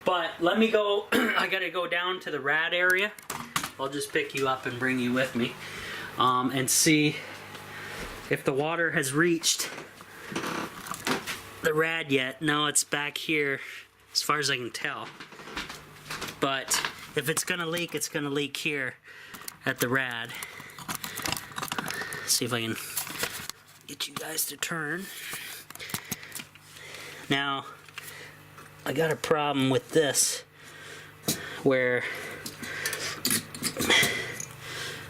But let me go, I gotta go down to the rad area. I'll just pick you up and bring you with me and see if the water has reached the rad yet. No, it's back here as far as I can tell. But if it's gonna leak, it's gonna leak here at the rad. See if I can get you guys to turn. Now, I got a problem with this where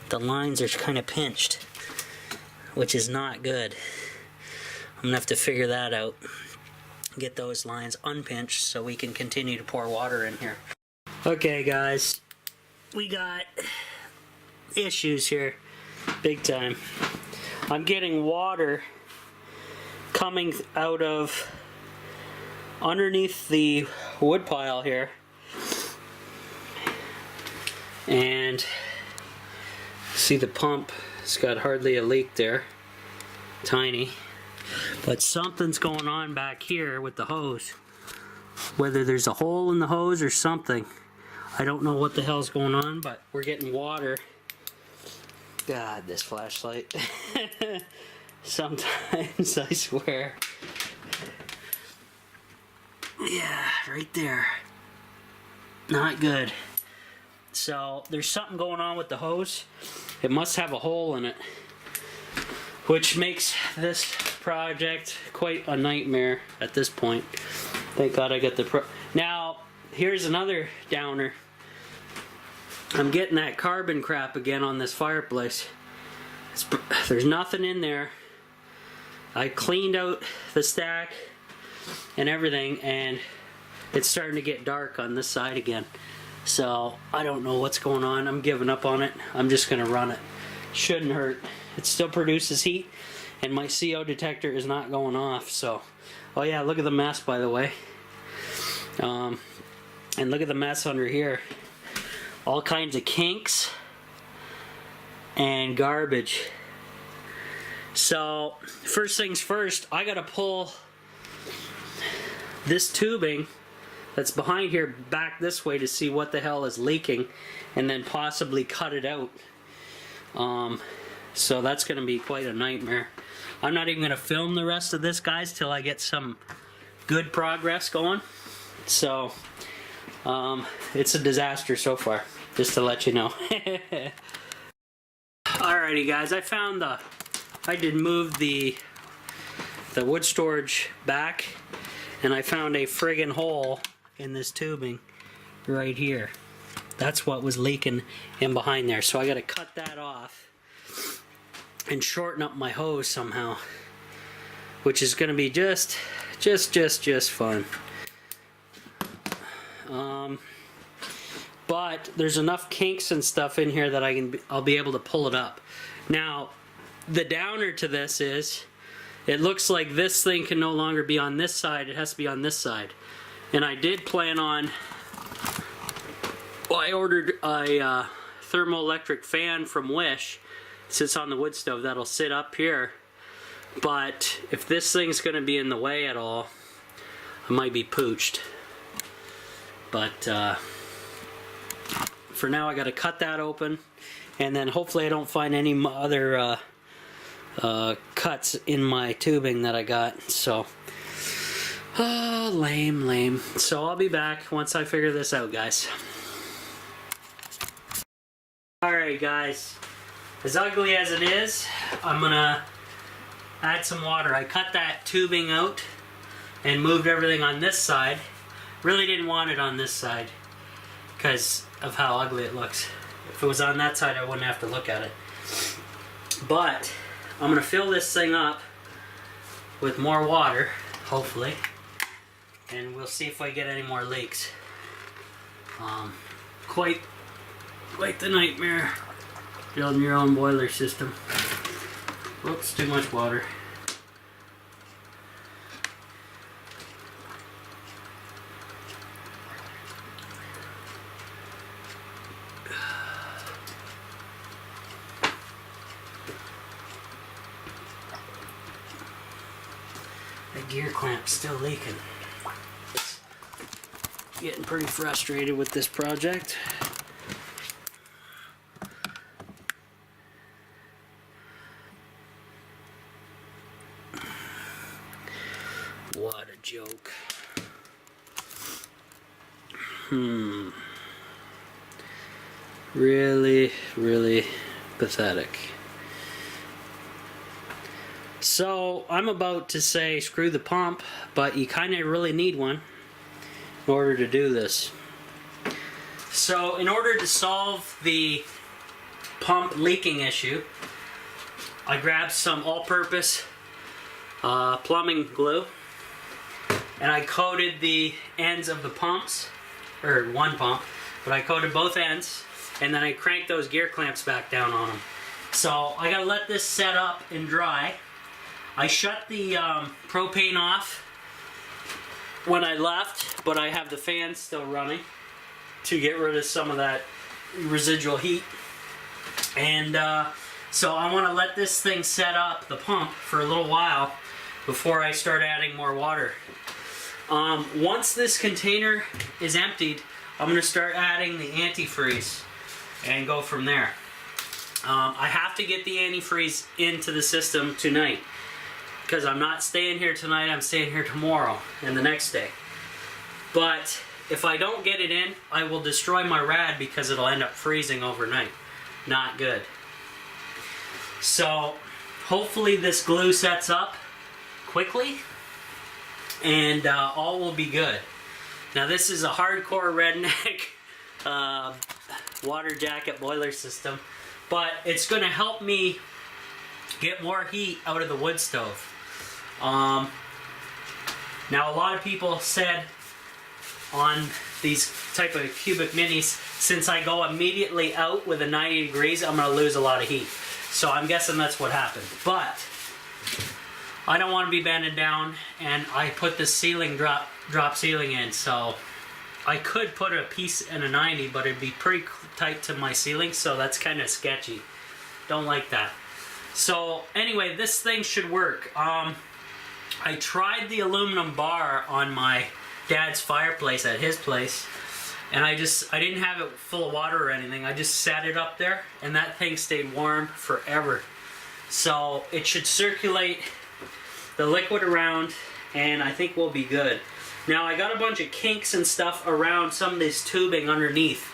the lines are kind of pinched, which is not good. I'm gonna have to figure that out. Get those lines unpinched so we can continue to pour water in here. Okay guys, we got issues here, big time. I'm getting water coming out of underneath the wood pile here, and see the pump, it's got hardly a leak there, tiny, but something's going on back here with the hose. Whether there's a hole in the hose or something, I don't know what the hell's going on, but we're getting water. God, this flashlight. Sometimes, I swear. Yeah, right there. Not good. So, there's something going on with the hose. It must have a hole in it, which makes this project quite a nightmare at this point. Thank God I got the Now, here's another downer. I'm getting that carbon crap again on this fireplace. There's nothing in there. I cleaned out the stack and everything, and it's starting to get dark on this side again. So I don't know what's going on. I'm giving up on it. I'm just gonna run it. Shouldn't hurt. It still produces heat, and my CO detector is not going off. So, oh yeah, look at the mess, by the way. And look at the mess under here. All kinds of kinks and garbage. So, first things first, I gotta pull this tubing that's behind here back this way to see what the hell is leaking, and then possibly cut it out. So that's gonna be quite a nightmare. I'm not even gonna film the rest of this, guys, till I get some good progress going. So, it's a disaster so far, just to let you know. Alrighty guys, I did move the wood storage back, and I found a friggin' hole in this tubing right here. That's what was leaking in behind there. So I gotta cut that off and shorten up my hose somehow, which is gonna be just fun. But there's enough kinks and stuff in here that I'll be able to pull it up. Now, the downer to this is, it looks like this thing can no longer be on this side, it has to be on this side. And I did plan on, well, I ordered a thermoelectric fan from Wish. It sits on the wood stove that'll sit up here. But if this thing's gonna be in the way at all, I might be pooched. But for now, I gotta cut that open, and then hopefully I don't find any other cuts in my tubing that I got. So, lame. So I'll be back once I figure this out, guys. Alright guys, as ugly as it is, I'm gonna add some water. I cut that tubing out and moved everything on this side. Really didn't want it on this side because of how ugly it looks. If it was on that side, I wouldn't have to look at it. But I'm gonna fill this thing up with more water, hopefully, and we'll see if I get any more leaks. Quite the nightmare building your own boiler system. Whoops, too much water. The gear clamp's still leaking. getting pretty frustrated with this project. What a joke. Really, really pathetic. So I'm about to say screw the pump, but you kind of really need one in order to do this. So in order to solve the pump leaking issue, I grabbed some all-purpose plumbing glue, and I coated the ends of the pumps, or one pump, but I coated both ends, and then I cranked those gear clamps back down on them. So I gotta let this set up and dry. I shut the propane off when I left, but I have the fan still running to get rid of some of that residual heat. And so I want to let this thing set up, the pump, for a little while before I start adding more water. Once this container is emptied, I'm going to start adding the antifreeze and go from there. I have to get the antifreeze into the system tonight, because I'm not staying here tonight, I'm staying here tomorrow and the next day. But if I don't get it in, I will destroy my rad because it'll end up freezing overnight. Not good. So hopefully this glue sets up quickly and all will be good. Now this is a hardcore redneck water jacket boiler system, but it's going to help me get more heat out of the wood stove. Now a lot of people said on these type of cubic minis, since I go immediately out with a 90 degrees, I'm going to lose a lot of heat. So I'm guessing that's what happened. But I don't want to be bending down, and I put this ceiling drop ceiling in, so I could put a piece in a 90, but it'd be pretty tight to my ceiling, so that's kind of sketchy. Don't like that. So anyway, this thing should work. I tried the aluminum bar on my dad's fireplace at his place, and I didn't have it full of water or anything. I just sat it up there, and that thing stayed warm forever. So it should circulate the liquid around, and I think we'll be good. Now I got a bunch of kinks and stuff around some of this tubing underneath,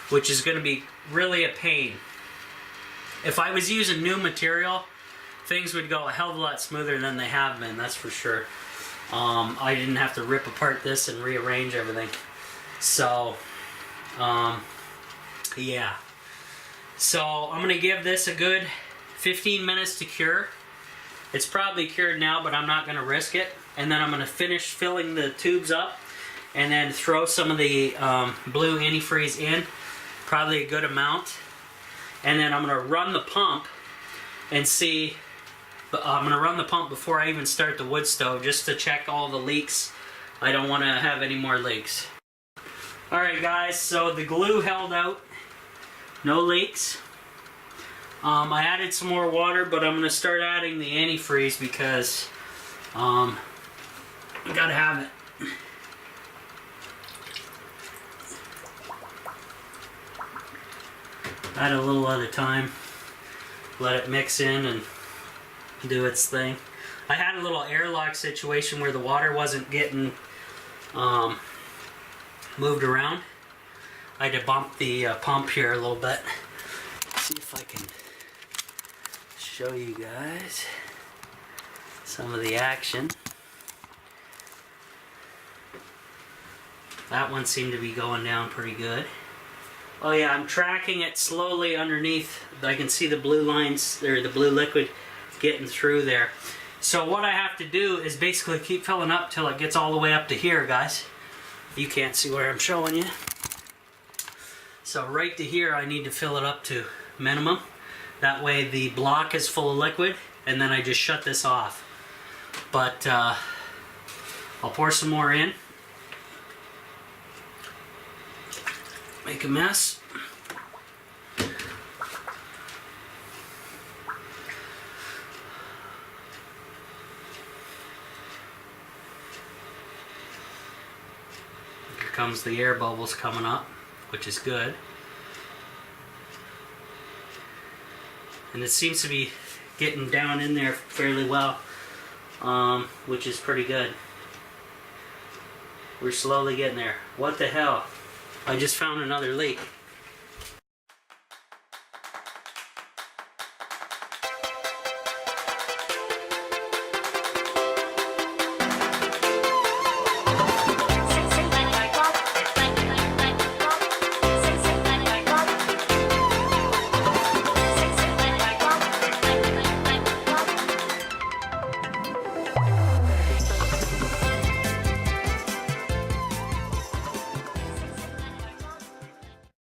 which is going to be really a pain. If I was using new material, things would go a hell of a lot smoother than they have been, that's for sure. I didn't have to rip apart this and rearrange everything. So, yeah. So I'm going to give this a good 15 minutes to cure. It's probably cured now, but I'm not going to risk it. And then I'm going to finish filling the tubes up and then throw some of the blue antifreeze in, probably a good amount. And then I'm going to run the pump and see. I'm going to run the pump before I even start the wood stove, just to check all the leaks. I don't want to have any more leaks. Alright guys, so the glue held out. No leaks. I added some more water, but I'm going to start adding the antifreeze because we gotta have it. Add a little at a time. Let it mix in and do its thing. I had a little airlock situation where the water wasn't getting moved around. I had to bump the pump here a little bit. Let's see if I can show you guys some of the action. That one seemed to be going down pretty good. Oh yeah, I'm tracking it slowly underneath. I can see the blue lines, or the blue liquid getting through there. So what I have to do is basically keep filling up till it gets all the way up to here, guys. You can't see where I'm showing you. So right to here I need to fill it up to minimum. That way the block is full of liquid, and then I just shut this off. But I'll pour some more in. Make a mess. Here comes the air bubbles coming up, which is good. And it seems to be getting down in there fairly well, which is pretty good. We're slowly getting there. What the hell? I just found another leak.